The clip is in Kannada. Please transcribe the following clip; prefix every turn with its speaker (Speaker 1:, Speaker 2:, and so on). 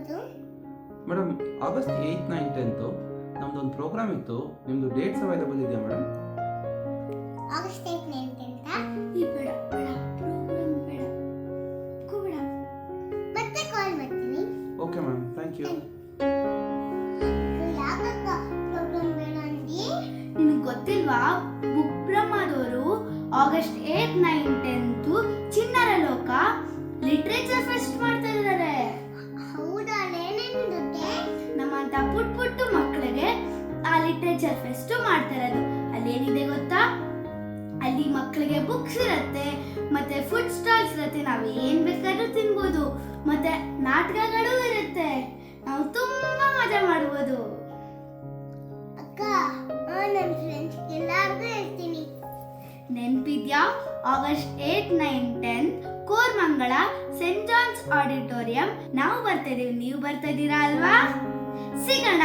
Speaker 1: ಹೌದು.
Speaker 2: ಮೇಡಮ್, ಆಗಸ್ಟ್ 8, 9, 10 ನಮ್ದೊಂದು ಪ್ರೋಗ್ರಾಮ್ ಇತ್ತು. ನಿಮ್ಮದು ಡೇಟ್ಸ್ ಅವೈಲೇಬಲ್ ಇದೆಯಾ ಮೇಡಮ್?
Speaker 1: ಆಗಸ್ಟ್ 8, 9, 10 ಈ ಬೇಡ ಪ್ರೋಗ್ರಾಮ್ ಬೇಡ ಕೂಬೇಡ, ಮತ್ತೆ ಕಾಲ್ ಮಾಡ್ತೀನಿ.
Speaker 2: Okay ma'am, thank you.
Speaker 1: ಯಾಕಕ್ಕ ಪ್ರೋಗ್ರಾಮ್ ಬೇಡ ಅಂದಿ?
Speaker 3: ನಿನಗೆ ಗೊತ್ತಿಲ್ವಾ, ಬುಕ್ ಬ್ರಹ್ಮದವರು ಆಗಸ್ಟ್ 8, 9, 10 ಚಿಣ್ಣರ ಲೋಕ ಲಿಟ್ರೇಚರ್ ಫೆಸ್ಟ್ ಮಾಡ್ತಾ ಇದ್ದಾರೆ.
Speaker 1: ಹೌದಾ? ಏನೇನಿರುತ್ತೆ?
Speaker 3: ನಮ್ಮಂತ ಪುಟ್ಟು ಮಕ್ಕಳಿಗೆ ಆ ಲಿಟ್ರೇಚರ್ ಫೆಸ್ಟ್ ಮಾಡ್ತಾ ಇರೋದು. ಅಲ್ಲೇನಿದೆ ಗೊತ್ತಾ? ಅಲ್ಲಿ ಮಕ್ಕಳಿಗೆ ಬುಕ್ಸ್ ಇರುತ್ತೆ, ಮತ್ತೆ ಫುಡ್ ಸ್ಟಾಲ್ಸ್ ಇರುತ್ತೆ, ನಾವು ಏನ್ ಬೇಕಾದ್ರೂ ತಿನ್ಬೋದು, ಮತ್ತೆ ನಾಟಕಗಳು ಇರುತ್ತೆ. ನಾವು ತುಂಬಾ ಮಜಾ ಮಾಡ್ಬೋದು.
Speaker 1: ಅಕ್ಕ, ನನ್ನ ಫ್ರೆಂಡ್ಸ್ ಎಲ್ಲಾರ್ಗೂ ಹೇಳ್ತೀನಿ.
Speaker 3: ನೆನ್ಪಿದ್ಯಾ? August 8, 9, 10 Koramangala saint John's auditorium ನಾವು ಬರ್ತಾ ಇದೀವಿ. ನೀವು ಬರ್ತಾ ಇದ್ದೀರಾ ಅಲ್ವಾ? ಸಿಗೋಣ.